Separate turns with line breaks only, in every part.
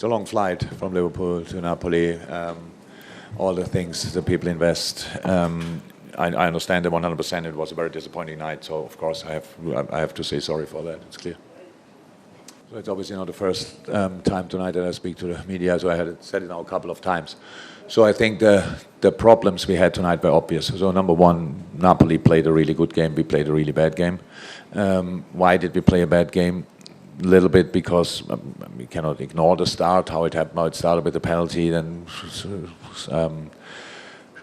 it's a long flight from Liverpool to Napoli. All the things the people invest. I understand that 100%. It was a very disappointing night. So of course I have to say sorry for that. It's clear. So it's obviously not the first time tonight that I speak to the media. So I had said it now a couple of times. So I think the problems we had tonight were obvious. So number one, Napoli played a really good game. We played a really bad game. Why did we play a bad game? A little bit because we cannot ignore the start, how it happened. How it started with a penalty, then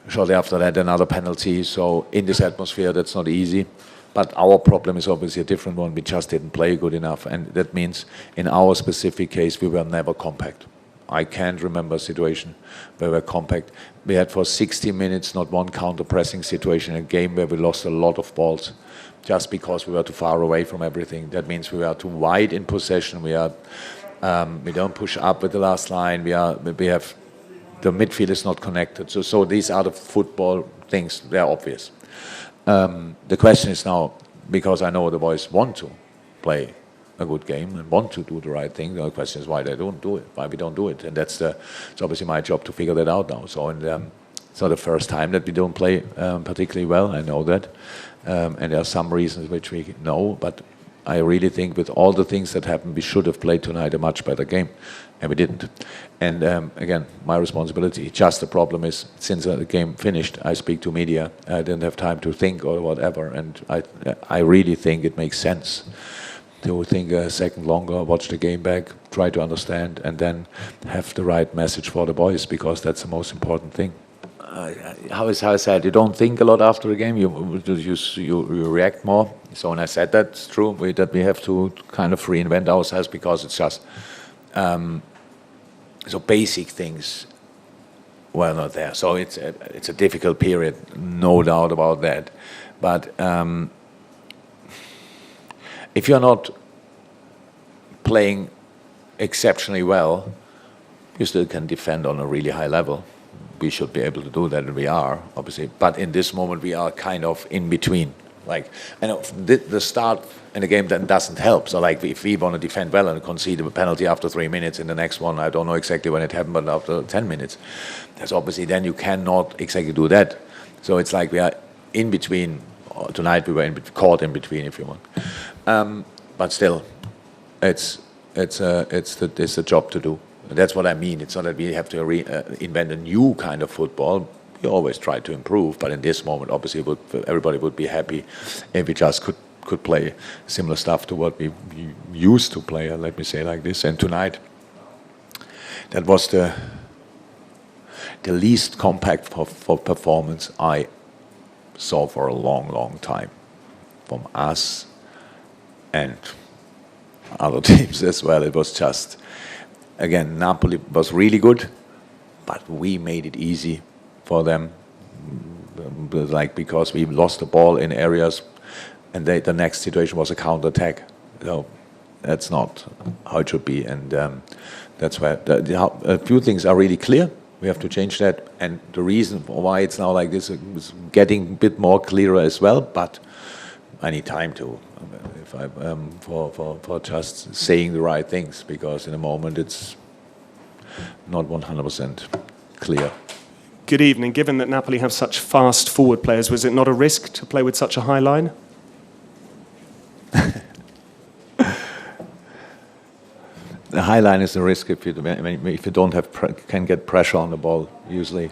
shortly after that another penalty. So in this atmosphere, that's not easy. But our problem is obviously a different one. We just didn't play good enough, and that means in our specific case, we were never compact. I can't remember a situation where we were compact. We had for 60 minutes not one counter-pressing situation in a game where we lost a lot of balls just because we were too far away from everything. That means we are too wide in possession. We don't push up with the last line. We have the midfield is not connected. So these are the football things. They are obvious. The question is now, because I know the boys want to play a good game and want to do the right thing. The question is why they don't do it, why we don't do it, and it's obviously my job to figure that out now. So it's not the first time that we don't play particularly well. I know that, and there are some reasons which we know. But I really think with all the things that happened, we should have played tonight a much better game, and we didn't. And again, my responsibility. Just the problem is, since the game finished, I speak to media. I didn't have time to think or whatever, and I really think it makes sense to think a second longer, watch the game back, try to understand, and then have the right message for the boys, because that's the most important thing. How I said, you don't think a lot after a game, you react more. So when I said that, it's true, that we have to kind of reinvent ourselves, because it's just, so basic things were not there. So it's a difficult period, no doubt about that. But if you're not playing exceptionally well, you still can defend on a really high level. We should be able to do that, and we are, obviously. But in this moment, we are kind of in between. Like, I know the start in the game then doesn't help. So, like, if we want to defend well and concede a penalty after 3 minutes, in the next one, I don't know exactly when it happened, but after 10 minutes, that's obviously then you cannot exactly do that. So it's like we are in between. Tonight we were caught in between, if you want. But still, it's a job to do. That's what I mean. It's not that we have to invent a new kind of football. We always try to improve, but in this moment, obviously, everybody would be happy if we just could play similar stuff to what we used to play. Let me say like this. And tonight, that was the least compact for performance I saw for a long, long time from us and other teams as well. It was just, again, Napoli was really good, but we made it easy for them, like, because we lost the ball in areas, and the next situation was a counter-attack. So that's not how it should be, and that's where a few things are really clear. We have to change that, and the reason why it's now like this is getting a bit more clearer as well. But I need time to, for just saying the right things, because in a moment it's not 100% clear.
Good evening. Given that Napoli have such fast forward players, was it not a risk to play with such a high line?
The high line is a risk if you don't can get pressure on the ball. Usually,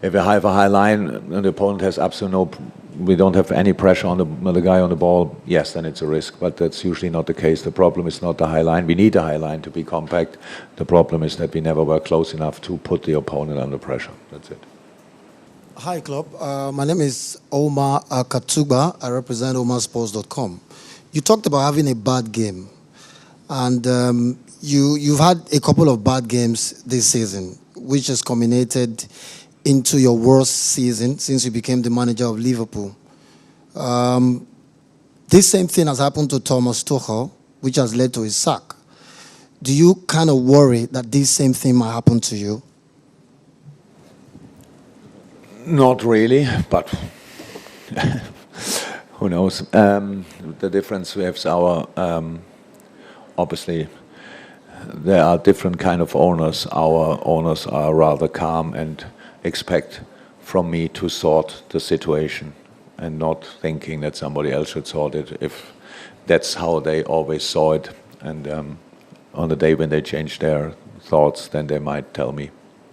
if you have a high line and the opponent has absolutely we don't have any pressure on the guy on the ball. Yes, then it's a risk. But that's usually not the case. The problem is not the high line. We need a high line to be compact. The problem is that we never were close enough to put the opponent under pressure. That's it.
Hi, Klopp. My name is Omar Katuba. I represent omarsports.com. You talked about having a bad game, and you've had a couple of bad games this season, which has culminated into your worst season since you became the manager of Liverpool. This same thing has happened to Thomas Tuchel, which has led to his sack. Do you kind of worry that this same thing might happen to you?
Not really, but who knows? The difference we have is our, obviously, there are different kind of owners. Our owners are rather calm and expect from me to sort the situation and not thinking that somebody else should sort it, if that's how they always saw it. And on the day when they change their thoughts, then they might tell me.